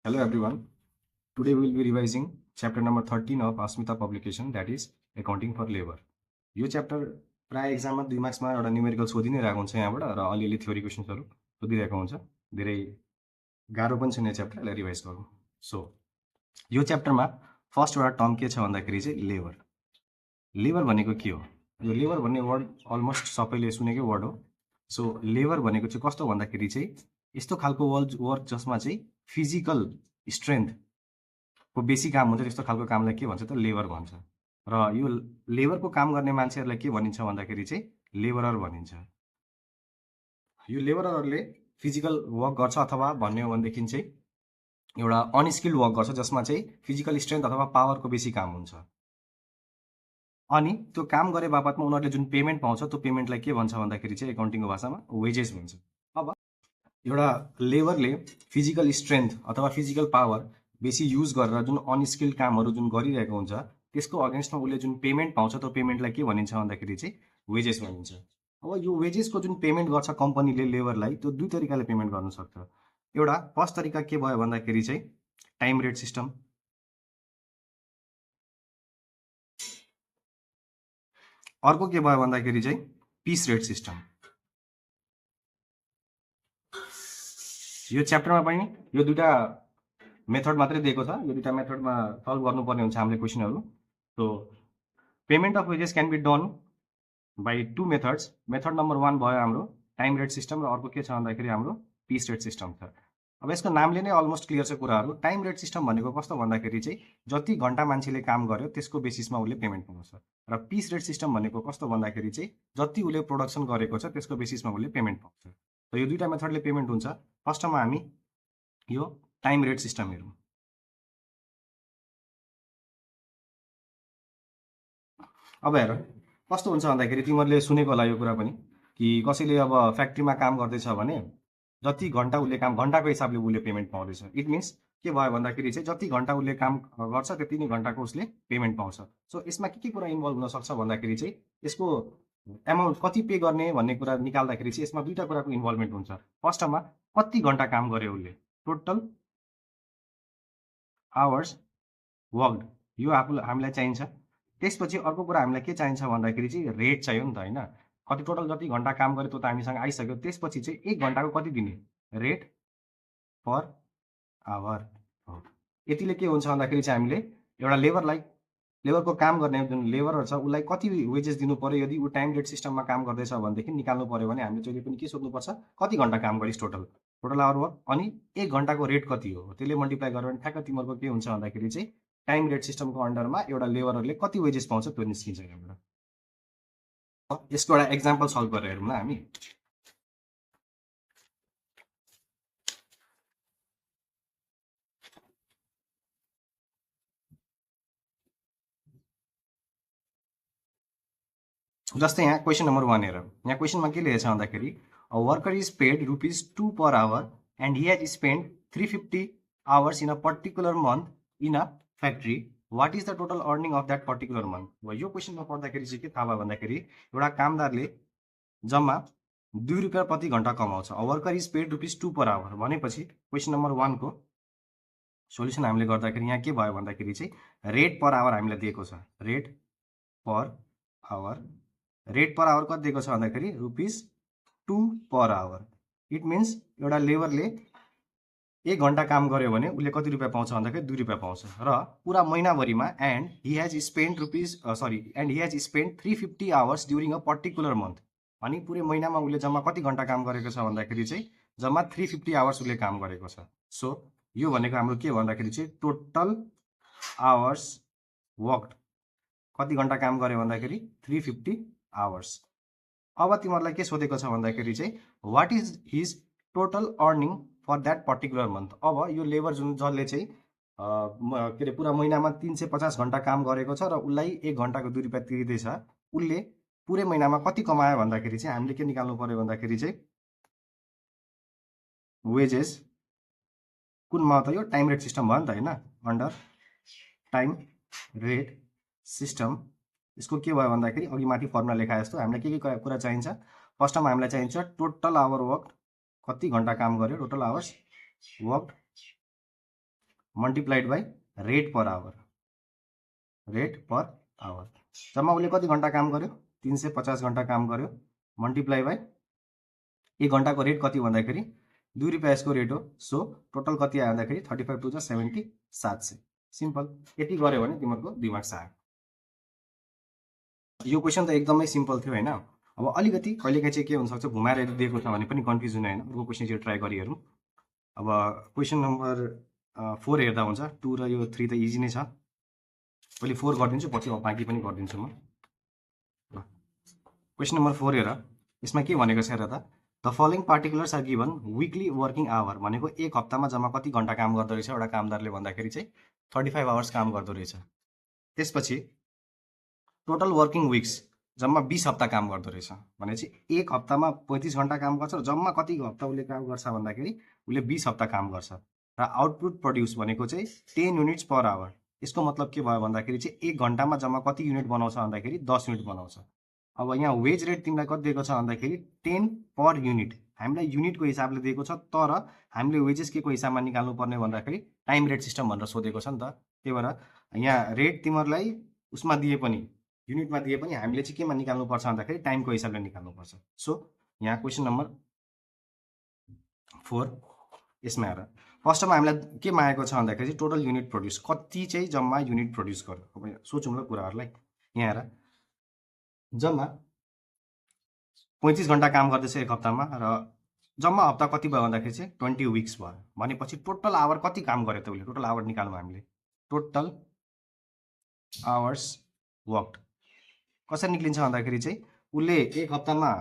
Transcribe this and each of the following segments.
Hello everyone. Today we will be revising chapter number 13 of Asmita publication, that is accounting for labor. यो chapter प्राय एक्जाममा 2 मार्क्समा एउटा numerical सोधि नै रहेको हुन्छ यहाँबाट र अलिअलि थ्योरी क्वेसन्सहरू सोधिरहेको हुन्छ। धेरै गाह्रो पनि छैन यो च्याप्टर, यसलाई रिभाइज गरौँ। सो यो च्याप्टरमा फर्स्ट एउटा टर्म के छ भन्दाखेरि चाहिँ लेबर। लेबर भनेको के हो? यो लेबर भन्ने वर्ड अलमोस्ट सबैले सुनेकै वर्ड हो। सो लेबर भनेको चाहिँ कस्तो भन्दाखेरि चाहिँ यस्तो खालको वर्क जसमा चाहिँ फिजिकल स्ट्रेन्थको बेसी काम हुन्छ, त्यस्तो खालको कामलाई के भन्छ त लेबर भन्छ। र यो लेबरको काम गर्ने मान्छेहरूलाई के भनिन्छ भन्दाखेरि चाहिँ लेबरर भनिन्छ। यो लेबररहरूले फिजिकल वर्क गर्छ अथवा भन्ने हो भनेदेखि चाहिँ एउटा अनस्किल्ड वर्क गर्छ जसमा चाहिँ फिजिकल स्ट्रेन्थ अथवा पावरको बेसी काम हुन्छ। अनि त्यो काम गरे बापतमा उनीहरूले जुन पेमेन्ट पाउँछ त्यो पेमेन्टलाई के भन्छ भन्दाखेरि चाहिँ एकाउन्टिङको भाषामा वेजेस भन्छ। अब एउटा लेबरले फिजिकल स्ट्रेन्थ अथवा फिजिकल पावर बेसी युज गरेर जुन अनस्किल्ड कामहरू जुन गरिरहेको हुन्छ त्यसको अगेन्स्टमा उसले जुन पेमेन्ट पाउँछ त्यो पेमेन्टलाई के भनिन्छ भन्दाखेरि चाहिँ वेजेस भनिन्छ। अब यो वेजेसको जुन पेमेन्ट गर्छ कम्पनीले लेबरलाई, त्यो दुई तरिकाले पेमेन्ट गर्न सक्छ। एउटा फर्स्ट तरिका के भयो भन्दाखेरि चाहिँ टाइम रेट सिस्टम। अर्को के भयो भन्दाखेरि चाहिँ पिस रेट सिस्टम। यो च्याप्टरमा पनि यो दुईटा मेथड मात्रै दिएको छ। यो दुईटा मेथडमा सल्भ गर्नुपर्ने हुन्छ हामीले क्वेसनहरू। So payment of wages can be done by two methods. Method number 1 भयो हाम्रो टाइम रेट सिस्टम र अर्को के छ भन्दाखेरि हाम्रो पिस रेट सिस्टम छ। अब यसको नामले नै अलमोस्ट क्लियर छ कुराहरू। टाइम रेट सिस्टम भनेको कस्तो भन्दाखेरि चाहिँ जति घन्टा मान्छेले काम गर्यो त्यसको बेसिसमा उसले पेमेन्ट पाउँछ। र पिस रेट सिस्टम भनेको कस्तो भन्दाखेरि चाहिँ जति उसले प्रोडक्सन गरेको छ त्यसको बेसिसमा उसले पेमेन्ट पाउँछ। र यो दुईटा मेथडले पेमेन्ट हुन्छ। फर्स्टमा हामी यो टाइम रेट सिस्टम हेरौँ। अब हेर कस्तो हुन्छ भन्दाखेरि तिमीहरूले सुनेको होला यो कुरा पनि कि कसैले अब फ्याक्ट्रीमा काम गर्दैछ भने जति घन्टा उसले काम घन्टाको हिसाबले उसले पेमेन्ट पाउँदैछ। इट मिन्स के भयो भन्दाखेरि चाहिँ जति घन्टा उसले काम गर्छ त्यति नै घन्टाको उसले पेमेन्ट पाउँछ। सो यसमा के कुरा इन्भल्भ हुनसक्छ भन्दाखेरि चाहिँ यसको एमाउन्ट कति पे गर्ने भन्ने कुरा निकाल्दाखेरि चाहिँ यसमा दुईवटा कुराको इन्भल्भमेन्ट हुन्छ। फर्स्टमा कति घन्टा काम गर्यो उसले, टोटल आवर्स वर्कड, यो हामीलाई चाहिन्छ। त्यसपछि अर्को कुरा हामीलाई के चाहिन्छ भन्दाखेरि चाहिँ रेट चाहियो नि त, होइन? कति टोटल जति घन्टा काम गर्यो त्यो त हामीसँग आइसक्यो। त्यसपछि चाहिँ एक घन्टाको कति दिने, रेट पर आवर हो। यतिले के हुन्छ भन्दाखेरि चाहिँ हामीले एउटा लेबरको काम गर्ने जुन लेबरहरू छ उसलाई कति वेजेस दिनु पर्यो, यदि ऊ टाइम रेट सिस्टममा काम गर्दैछ भनेदेखि निकाल्नु पर्यो भने हामीले जहिले पनि के सोध्नुपर्छ, कति घन्टा काम गरिस् टोटल आवर वर्क, अनि एक घन्टाको रेट कति हो, त्यसले मल्टिप्लाई गर्यो भने ठ्याक्क तिमीहरूको के हुन्छ भन्दाखेरि चाहिँ टाइम रेट सिस्टमको अन्डरमा एउटा लेबरहरूले कति वेजेस पाउँछ त्यो निस्किन्छ यहाँबाट। यसको एउटा एक्जाम्पल सल्भ गरेर हेरौँ न हामी। जस्तै यहाँ क्वेसन नम्बर 1 हेर। यहाँ क्वेसनमा के लेखेको छ भन्दाखेरि a worker is paid ₹2 per hour and he has spend 350 hours in a particular month in a factory. What is the total earning of that particular month? यो क्वेसनमा पढ्दाखेरि चाहिँ के थाहा भयो भन्दाखेरि एउटा कामदारले जम्मा ₹2 प्रति घन्टा कमाउँछ। A worker is paid ₹2 per hour भनेपछि क्वेसन नम्बर 1 को सोल्युसन हामीले गर्दाखेरि यहाँ के भयो भन्दाखेरि चाहिँ रेट पर आवर हामीलाई दिएको छ। रेट पर आवर कति दिएको छ भन्दाखेरि ₹2 per hour। इट मिन्स एउटा लेबरले एक घन्टा काम गर्यो भने उसले कति रुपियाँ पाउँछ भन्दाखेरि ₹2 पाउँछ। र पुरा महिनाभरिमा and he has spend 350 hours during a particular month, अनि पुरै महिनामा उसले जम्मा कति घन्टा काम गरेको छ भन्दाखेरि चाहिँ जम्मा 350 hours उसले काम गरेको छ। सो यो भनेको हाम्रो के भन्दाखेरि चाहिँ टोटल आवर्स वर्कड, कति घन्टा काम गर्यो भन्दाखेरि 350 hours। अब तिमीहरूलाई के सोधेको छ भन्दाखेरि चाहिँ what is his total earning for that particular month. अब यो लेबर जसले चाहिँ के अरे पुरा महिनामा 350 घन्टा काम गरेको छ र उसलाई एक घन्टाको ₹2 तिर्दैछ, उसले पुरै महिनामा कति कमायो भन्दाखेरि चाहिँ हामीले के निकाल्नु पर्यो भन्दाखेरि चाहिँ वेजेस कुनमा त यो टाइम रेट सिस्टम भयो नि त, होइन? अन्डर टाइम रेट सिस्टम यसको के भयो भन्दाखेरि अघि माथि फर्मुला लेखाए जस्तो हामीलाई के कुरा चाहिन्छ। फर्स्टमा हामीलाई चाहिन्छ टोटल आवर वर्क, कति घन्टा काम गर्यो, total hours work multiplied by rate per hour, जम्मा उसले कति घन्टा काम गर्यो 350 घन्टा काम गर्यो मल्टिप्लाई बाई एक घन्टाको रेट कति भन्दाखेरि 2 रुपियाँ यसको रेट हो। सो टोटल कति आयो भन्दाखेरि 35 टु 70 700। सिम्पल, यति गर्यो भने तिमीहरूको दिमाग आयो। यो क्वेसन त एकदमै सिम्पल थियो हैन। अब अलिकति कहिलेकाहीँ चाहिँ के हुनसक्छ घुमाएर यदि दिएको छ भने पनि कन्फ्युज हुने हैन। अर्को क्वेसन चाहिँ ट्राई गरी हेरौँ। अब क्वेसन नम्बर 4 हेर्दा हुन्छ। 2 र यो 3 त इजी नै छ। पहिले 4 गरिदिन्छु पछि बाँकी पनि गरिदिन्छु म। क्वेसन नम्बर 4 हेर, यसमा के भनेको छ हेर त, the following particulars are given weekly working hour भनेको एक हप्तामा जम्मा कति घन्टा काम गर्दो रहेछ एउटा कामदारले भन्दाखेरि चाहिँ 35 आवर्स काम गर्दो रहेछ। त्यसपछि टोटल वर्किङ विक्स जम्मा 20 हप्ता काम गर्दो रहेछ भनेपछि एक हप्तामा 35 घन्टा काम गर्छ र जम्मा कति हप्ता उसले काम गर्छ भन्दाखेरि उसले 20 हप्ता काम गर्छ र आउटपुट प्रड्युस भनेको चाहिँ 10 युनिट्स पर आवर। यसको मतलब के भयो भन्दाखेरि चाहिँ एक घन्टामा जम्मा कति युनिट बनाउँछ भन्दाखेरि 10 युनिट बनाउँछ। अब यहाँ वेज रेट तिमीलाई कति दिएको छ भन्दाखेरि 10 पर युनिट, हामीलाई युनिटको हिसाबले दिएको छ तर हामीले वेजेस के को हिसाबमा निकाल्नु पर्ने भन्दाखेरि टाइम रेट सिस्टम भनेर सोधेको छ नि त। त्यही भएर यहाँ रेट तिमीहरूलाई उसमा दिए पनि युनिटमा दिए पनि हामीले चाहिँ केमा निकाल्नुपर्छ भन्दाखेरि टाइमको हिसाबले निकाल्नुपर्छ। सो यहाँ क्वेसन नम्बर 4 यसमा हेर, फर्स्टमा हामीलाई के मागेको छ भन्दाखेरि टोटल युनिट प्रड्युस कति चाहिँ जम्मा युनिट प्रड्युस गर्यो। अब सोचौँ ल कुराहरूलाई। यहाँ हेर जम्मा 35 घन्टा काम गर्दैछ एक हप्तामा र जम्मा हप्ता कति भयो भन्दाखेरि चाहिँ 20 विक्स भयो भनेपछि टोटल आवर कति काम गर्यो त उसले, टोटल आवर निकाल्नु हामीले। टोटल आवर्स वर्कड कसरी निक्लिन्छ भन्दाखेरि चाहिँ उसले एक हप्तामा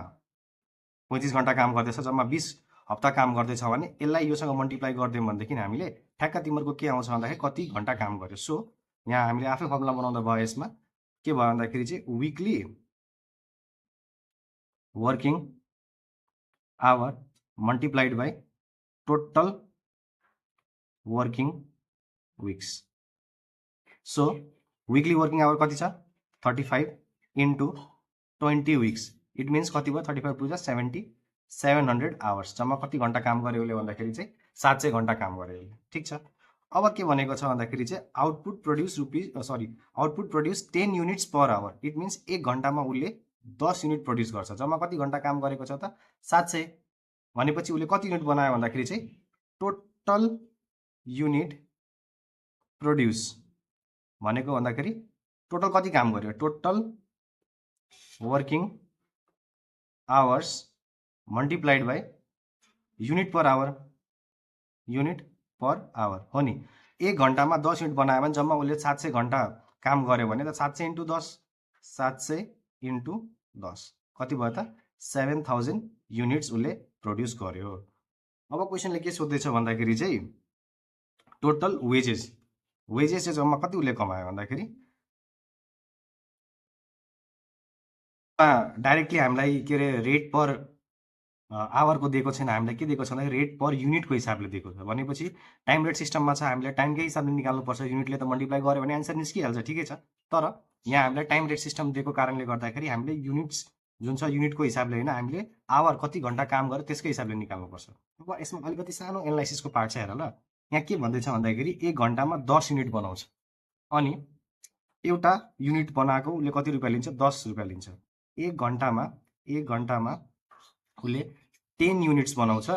35 घन्टा काम गर्दैछ, जम्मा 20 हप्ता काम गर्दैछ भने यसलाई योसँग मल्टिप्लाई गरिदियौँ भनेदेखि हामीले ठ्याक्क तिमीहरूको के आउँछ भन्दाखेरि कति घन्टा काम गर्यो। सो यहाँ हामीले आफै फर्मुला बनाउँदा भयो। यसमा के भयो भन्दाखेरि चाहिँ weekly working hour multiplied by total working weeks. So weekly working hour कति छ 35 इन्टु 20 विक्स, इट मिन्स कति भयो 35 टु 70 700 आवर्स। जम्मा कति घन्टा काम गर्यो उसले भन्दाखेरि चाहिँ 700 घन्टा काम गर्यो उसले। ठिक छ। अब के भनेको छ भन्दाखेरि चाहिँ output produce 10 units per hour, it means एक घन्टामा उसले 10 युनिट प्रड्युस गर्छ। जम्मा कति घन्टा काम गरेको छ त 700 भनेपछि उसले कति युनिट बनायो भन्दाखेरि चाहिँ टोटल युनिट प्रड्युस भनेको भन्दाखेरि टोटल कति काम गर्यो, total working hours multiplied by unit per hour हो नि। एक घन्टामा 10 युनिट बनायो भने जम्मा उसले 700 घन्टा काम गर्यो भने त 700 इन्टु 10 कति भयो त 7000 युनिट्स उसले प्रड्युस गर्यो। अब क्वेसनले के सोध्दैछ भन्दाखेरि चाहिँ टोटल वेजेस चाहिँ जम्मा कति उसले कमायो भन्दाखेरि डाइरेक्टली हामीलाई के अरे रेट पर आवरको दिएको छैन, हामीलाई के दिएको छ भन्दाखेरि रेट पर युनिटको हिसाबले दिएको छ। भनेपछि टाइम रेट सिस्टममा छ, हामीले टाइमकै हिसाबले निकाल्नुपर्छ। युनिटले त मल्टिप्लाई गर्यो भने एन्सर निस्किहाल्छ, ठिकै छ। तर यहाँ हामीलाई टाइम रेट सिस्टम दिएको कारणले गर्दाखेरि हामीले युनिट्स जुन छ युनिटको हिसाबले होइन, हामीले आवर कति घन्टा काम गर्यो त्यसकै हिसाबले निकाल्नुपर्छ। अब यसमा अलिकति सानो एनालाइसिसको पार्ट छ हेर ल। यहाँ के भन्दैछ भन्दाखेरि एक घन्टामा 10 युनिट बनाउँछ अनि एउटा युनिट बनाएको उसले कति रुपियाँ लिन्छ 10 रुपियाँ लिन्छ। एक घन्टामा उसले 10 युनिट्स बनाउँछ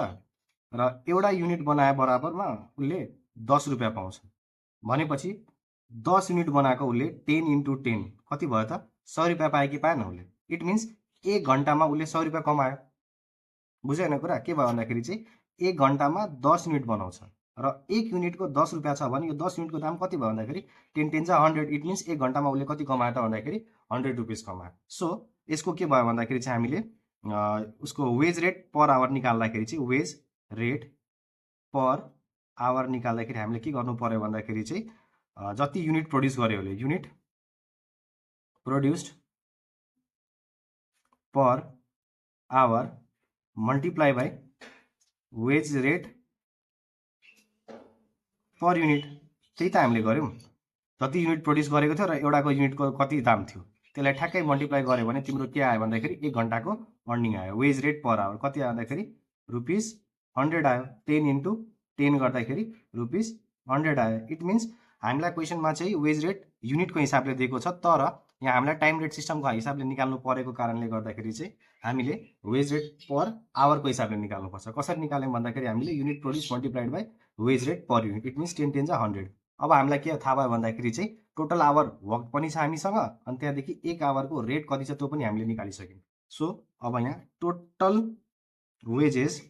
र एउटा युनिट बनाए बराबरमा उसले 10 रुपियाँ पाउँछ भनेपछि 10 युनिट बनाएको उसले 10 इन्टु 10 कति भयो त 100 रुपियाँ पायो कि पाएन उसले। इट मिन्स एक घन्टामा उसले 100 रुपियाँ कमायो। बुझ्यो होइन कुरा? के भयो भन्दाखेरि चाहिँ एक घन्टामा 10 युनिट बनाउँछ र एक युनिटको 10 रुपियाँ छ भने यो 10 युनिटको दाम कति भयो भन्दाखेरि 10 10 100। इट मिन्स एक घन्टामा उसले कति कमायो त भन्दाखेरि 100 रुपिस कमायो। सो यसको के भयो भन्दाखेरि चाहिँ हामीले उसको वेज रेट पर आवर निकाल्दाखेरि चाहिँ वेज रेट पर आवर निकाल्दाखेरि हामीले के गर्नु पर्यो भन्दाखेरि चाहिँ जति युनिट प्रड्युस गर्यो उसले unit produced per hour multiply by wage rate per unit, त्यही त हामीले गऱ्यौँ। जति युनिट प्रड्युस गरेको थियो र एउटाको युनिटको कति दाम थियो त्यसलाई ठ्याक्कै मल्टिप्लाई गर्यो भने तिम्रो के आयो भन्दाखेरि एक घन्टाको अर्निङ आयो। वेज रेट पर आवर कति आयो भन्दाखेरि रुपिस 100 आयो। 10 इन्टु 10 गर्दाखेरि रुपिस 100 आयो। इट मिन्स हामीलाई क्वेसनमा चाहिँ वेज रेट युनिटको हिसाबले दिएको छ, तर यहाँ हामीलाई टाइम रेट सिस्टमको हिसाबले निकाल्नु परेको कारणले गर्दाखेरि चाहिँ हामीले वेज रेट पर आवरको हिसाबले निकाल्नुपर्छ। कसरी निकाल्यौँ भन्दाखेरि हामीले unit produce multiplied by wage rate per unit. It means 10 10 जा 100। अब हामीलाई के थाहा भयो भन्दाखेरि चाहिँ टोटल आवर वर्क पनि छ हामीसँग, अनि त्यहाँदेखि एक आवरको रेट कति छ त्यो पनि हामीले निकालिसक्यौँ। सो अब यहाँ total wages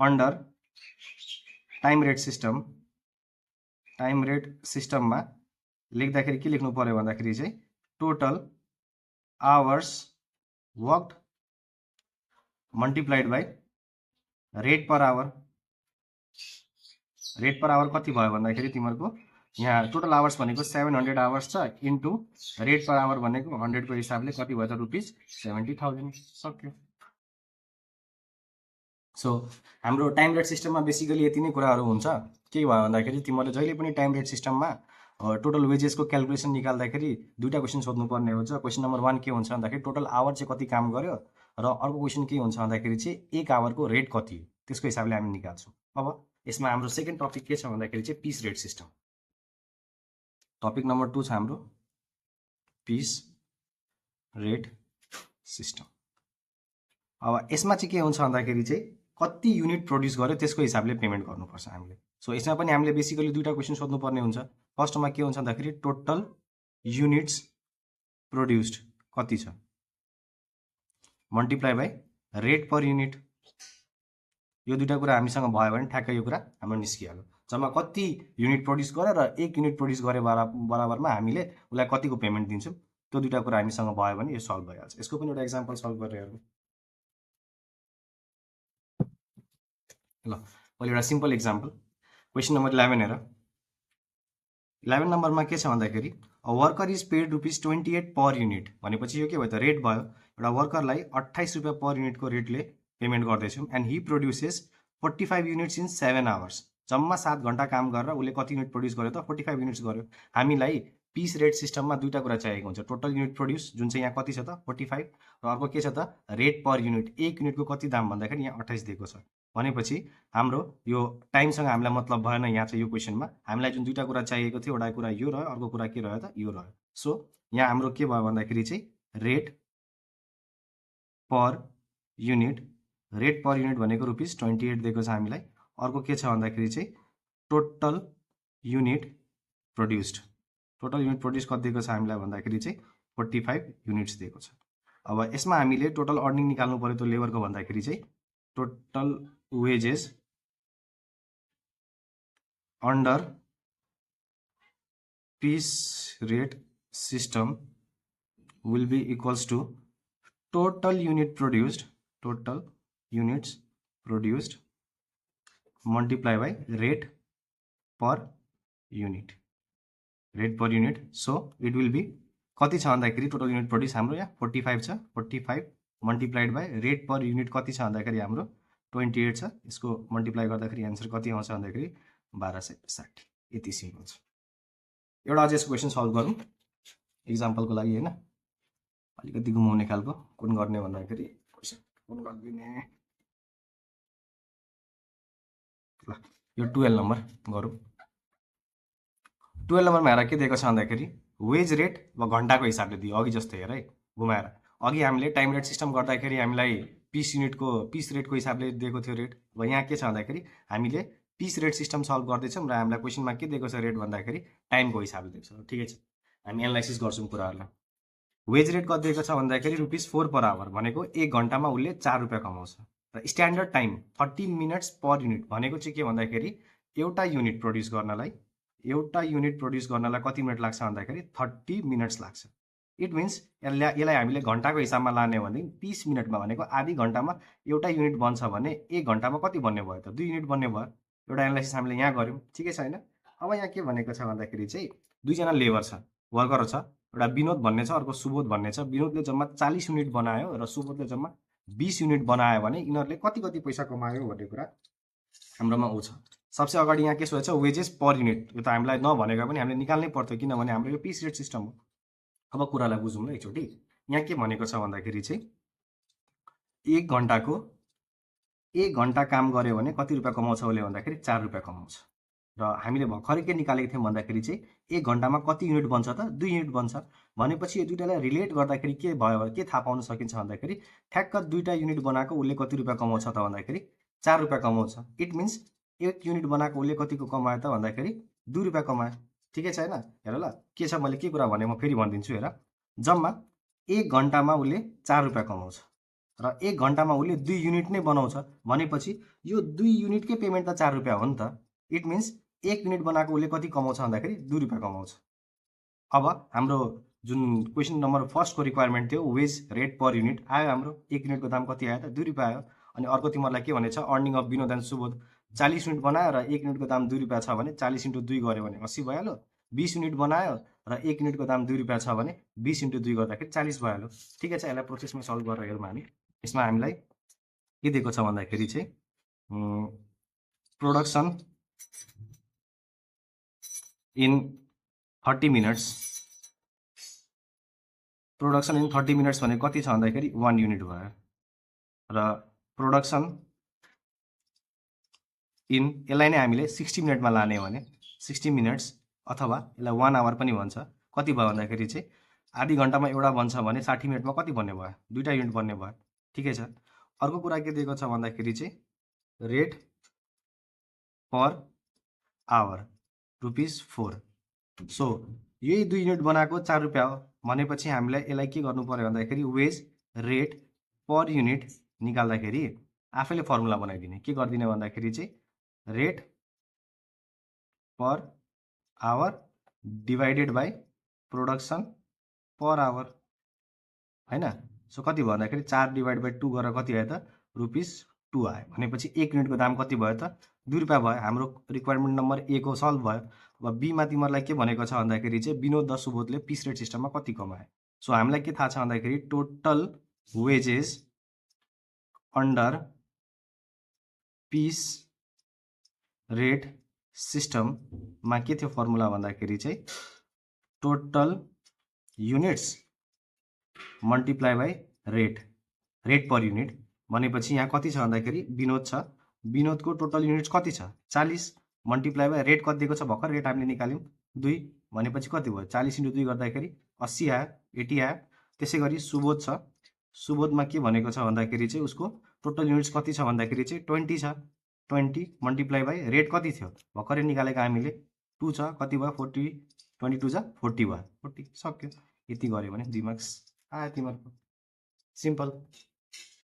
under time rate सिस्टममा लेख्दाखेरि के लेख्नु पर्यो भन्दाखेरि चाहिँ total hours worked multiplied by rate per hour. Rate per hour कति भयो भन्दाखेरि तिमीहरूको यहाँ टोटल आवर्स भनेको 700 आवर्स छ, इन्टु रेट पर आवर भनेको 100 को हिसाबले कति भयो त ₹70,000। सक्यो। सो हाम्रो टाइम रेट सिस्टममा बेसिकली यति नै कुराहरू हुन्छ। के भयो भन्दाखेरि तिमीहरूले जहिले पनि टाइम रेट सिस्टममा टोटल वेजेसको क्यालकुलेसन निकाल्दाखेरि दुईवटा क्वेसन सोध्नुपर्ने हुन्छ। क्वेसन नम्बर 1 के हुन्छ भन्दाखेरि टोटल आवर चाहिँ कति काम गर्यो, र अर्को क्वेसन के हुन्छ भन्दाखेरि चाहिँ एक आवरको रेट कति हो, त्यसको हिसाबले हामी निकाल्छौँ। अब यसमा हाम्रो सेकेन्ड टपिक के छ भन्दाखेरि चाहिँ piece rate system. Topic number 2 छ हाम्रो पिस रेट सिस्टम। अब यसमा चाहिँ के हुन्छ भन्दाखेरि चाहिँ कति युनिट प्रोड्युस गर्यो त्यसको हिसाबले पेमेन्ट गर्नुपर्छ हामीले। सो यसमा पनि हामीले बेसिकली दुईवटा क्वेसन सोध्नुपर्ने हुन्छ। फर्स्टमा के हुन्छ भन्दाखेरि टोटल युनिट्स प्रोड्युस्ड कति छ multiply by rate per unit. यो दुईवटा कुरा हामीसँग भयो भने ठ्याक्कै यो कुरा हाम्रो निस्किहाल्यो। जम्मा कति युनिट प्रोड्युस गर्यो र एक युनिट प्रोड्युस गरे बराबरमा हामीले उसलाई कतिको पेमेन्ट दिन्छौँ, त्यो दुईवटा कुरा हामीसँग भयो भने यो सल्भ भइहाल्छ। यसको पनि एउटा एक्जाम्पल सल्भ गरेर हेरौँ। ल मैले एउटा सिम्पल एक्जाम्पल क्वेसन नम्बर 11 हेर। 11 नम्बरमा के छ भन्दाखेरि a worker is paid ₹28 per unit भनेपछि यो के भयो त रेट भयो। एउटा वर्करलाई 28 रुपियाँ पर युनिटको रेटले पेमेन्ट गर्दैछौँ। And Hee produces 45 units in 7 hours. जम्मा 7 घन्टा काम गरेर उसले कति युनिट प्रोड्युस गर्यो त 45 युनिट्स गर्यो। हामीलाई पिस रेट सिस्टममा दुईवटा कुरा चाहिएको हुन्छ, टोटल युनिट प्रोड्युस जुन चाहिँ यहाँ कति छ त 45, र अर्को के छ त रेट पर युनिट। एक युनिटको कति दाम भन्दाखेरि यहाँ 28 दिएको छ। भनेपछि हाम्रो यो टाइमसँग हामीलाई मतलब भएन। यहाँ चाहिँ यो क्वेसनमा हामीलाई जुन दुईवटा कुरा चाहिएको थियो, एउटा कुरा यो रह्यो, अर्को कुरा के रह्यो त यो रह्यो। सो यहाँ हाम्रो के भयो भन्दाखेरि चाहिँ रेट पर युनिट भनेको ₹28 दिएको छ हामीलाई। अर्को के छ भन्दाखेरि चाहिँ टोटल युनिट प्रोड्युस्ड कति दिएको छ हामीलाई भन्दाखेरि चाहिँ 45 युनिट्स दिएको छ। अब यसमा हामीले टोटल अर्निङ निकाल्नु पर्यो त्यो लेबरको भन्दाखेरि चाहिँ total wages under piece rate system will be equals to total units produced multiply by rate per unit. So it will be कति छ भन्दाखेरि टोटल युनिट प्रोड्युस हाम्रो यहाँ 45 छ। 45 multiplied by rate per unit कति छ भन्दाखेरि हाम्रो 28 छ। यसको मल्टिप्लाई गर्दाखेरि एन्सर कति आउँछ भन्दाखेरि 1260। यति सिम्पल छ। एउटा अझै यसको क्वेसन सल्भ गरौँ इक्जाम्पलको लागि होइन, अलिकति घुमाउने खालको। कुन गर्ने भन्दाखेरि क्वेसन कुन गरिदिने। ल यो 12 नम्बर गरौँ। 12 नम्बरमा हेर के दिएको छ भन्दाखेरि वेज रेट वा घन्टाको हिसाबले दियो। अघि जस्तै हेर है घुमाएर, अघि हामीले टाइम रेट सिस्टम गर्दाखेरि हामीलाई पिस रेटको हिसाबले दिएको थियो रेट। अब यहाँ के छ भन्दाखेरि हामीले पिस रेट सिस्टम सल्भ गर्दैछौँ र हामीलाई क्वेसनमा के दिएको छ रेट भन्दाखेरि टाइमको हिसाबले दिएको छ। ठिकै छ, हामी एनालाइसिस गर्छौँ कुराहरूलाई। वेज रेट कति दिएको छ भन्दाखेरि ₹4 पर आवर भनेको एक घन्टामा उसले 4 रुपियाँ कमाउँछ। र standard time 30 minutes per unit भनेको चाहिँ के भन्दाखेरि एउटा युनिट प्रोड्युस गर्नलाई कति मिनट लाग्छ भन्दाखेरि 30 मिनट्स लाग्छ। इट मिन्स यसलाई हामीले घन्टाको हिसाबमा लाने भने 30 मिनटमा भनेको आधी घन्टामा एउटा युनिट बन्छ भने एक घन्टामा कति बन्ने भयो त 2 युनिट बन्ने भयो। एउटा एनालाइसिस हामीले यहाँ गऱ्यौँ, ठिकै छ होइन। अब यहाँ के भनेको छ भन्दाखेरि चाहिँ दुईजना लेबर छ, वर्कर छ। एउटा विनोद भन्ने छ, अर्को सुबोध भन्ने छ। विनोदले जम्मा 40 युनिट बनायो र सुबोधले जम्मा 20 युनिट बनायो भने यिनीहरूले कति पैसा कमायो भन्ने कुरा हाम्रोमा ऊ छ। सबसे अगाडि यहाँ के सोचेको छ वेजेस पर युनिट। यो त हामीलाई नभनेको पनि हामीले निकाल्नै पर्थ्यो किनभने हाम्रो यो पिस रेट सिस्टम हो। अब कुरालाई बुझौँ ल एकचोटि। यहाँ के भनेको छ भन्दाखेरि चाहिँ एक घन्टाको 1 घन्टा काम गर्यो भने कति रुपियाँ कमाउँछ उसले भन्दाखेरि 4 रुपियाँ कमाउँछ। र हामीले भर्खरै के निकालेको थियौँ भन्दाखेरि चाहिँ 1 घन्टामा कति युनिट बन्छ त 2 युनिट बन्छ भनेपछि यो दुइटालाई रिलेट गर्दाखेरि के भयो के थाहा पाउन सकिन्छ भन्दाखेरि ठ्याक्क 2टा युनिट बनाएको उसले कति रुपियाँ कमाउँछ त भन्दाखेरि 4 रुपियाँ कमाउँछ। इट मिन्स 1 युनिट बनाएको उसले कतिको कमायो त भन्दाखेरि 2 रुपियाँ कमायो। ठिकै छ होइन? हेर ल के छ मैले के कुरा भने म फेरि भनिदिन्छु हेर। जम्मा 1 घन्टामा उसले 4 रुपियाँ कमाउँछ र 1 घन्टामा उसले 2 युनिट नै बनाउँछ भनेपछि यो 2 युनिटकै पेमेन्ट त 4 रुपियाँ हो नि त। इट मिन्स 1 युनिट बनाएको उसले कति कमाउँछ भन्दाखेरि 2 रुपियाँ कमाउँछ। अब हाम्रो जुन क्वेसन नम्बर फर्स्टको रिक्वायरमेन्ट थियो वेज रेट पर युनिट आयो हाम्रो 1 युनिटको दाम कति आयो त 2 रुपियाँ आयो। अनि अर्को तिमीहरूलाई के भनेछ earning of Vinod and Subodh 40 unit बनायो र 1 युनिटको दाम 2 रुपियाँ छ भने 40 × 2 गऱ्यो भने 80 भइहाल्यो। 20 युनिट बनायो र 1 युनिटको दाम 2 रुपियाँ छ भने 20 × 2 गर्दाखेरि 40 भइहाल्यो। ठिकै छ, यसलाई प्रोसेसमा सल्भ गरेर हेरौँ हामी। यसमा हामीलाई के दिएको छ भन्दाखेरि चाहिँ production in 30 minutes production in 30 minutes भने कति छ भन्दाखेरि 1 युनिट भयो र प्रोडक्सन इन यसलाई नै हामीले 60 मिनटमा लाने भने 60 मिनट्स अथवा यसलाई 1 आवर पनि भन्छ कति भयो भन्दाखेरि चाहिँ आधी घन्टामा एउटा बन्छ भने 60 मिनटमा कति बन्ने भयो 2टा युनिट बन्ने भयो। ठिकै छ। अर्को कुरा के दिएको छ भन्दाखेरि चाहिँ रेट पर आवर ₹4। सो यही 2 युनिट बनाएको 4 रुपियाँ हो भनेपछि हामीलाई यसलाई के गर्नु पर्यो भन्दाखेरि वेज रेट पर युनिट निकाल्दाखेरि आफैले फर्मुला बनाइदिने के गरिदिने भन्दाखेरि चाहिँ rate per hour divided by production per hour हैन। सो कति भयो भन्दाखेरि 4 डिभाइड बाई 2 गरेर कति आयो त ₹2 आयो भनेपछि 1 युनिटको दाम कति भयो त 2 रुपियाँ भयो। हाम्रो रिक्वायरमेन्ट नम्बर ए को सल्भ भयो। अब बीमा तिमीहरूलाई के भनेको छ भन्दाखेरि चाहिँ विनोद र सुबोधले पिस रेट सिस्टममा कति कमाए। सो हामीलाई के थाहा छ भन्दाखेरि total wages under piece rate सिस्टममा के थियो फर्मुला भन्दाखेरि चाहिँ total units multiply by rate per unit भनेपछि यहाँ कति छ भन्दाखेरि विनोद छ विनोदको टोटल युनिट्स कति छ 40 मल्टिप्लाई बाई रेट कति दिएको छ भर्खर रेट हामीले निकाल्यौँ 2 भनेपछि कति भयो 40 × 2 गर्दाखेरि 80 आयो 80 आयो। त्यसै गरी सुबोध छ सुबोधमा के भनेको छ भन्दाखेरि चाहिँ उसको टोटल युनिट्स कति छ भन्दाखेरि चाहिँ 20 छ 20 मल्टिप्लाई बाई रेट कति थियो भर्खरै निकालेको हामीले 2 छ कति भयो 40 22 जा 40 भयो 40 सक्यो। यति गऱ्यो भने 2 मार्क्स आयो तिमीहरूको सिम्पल।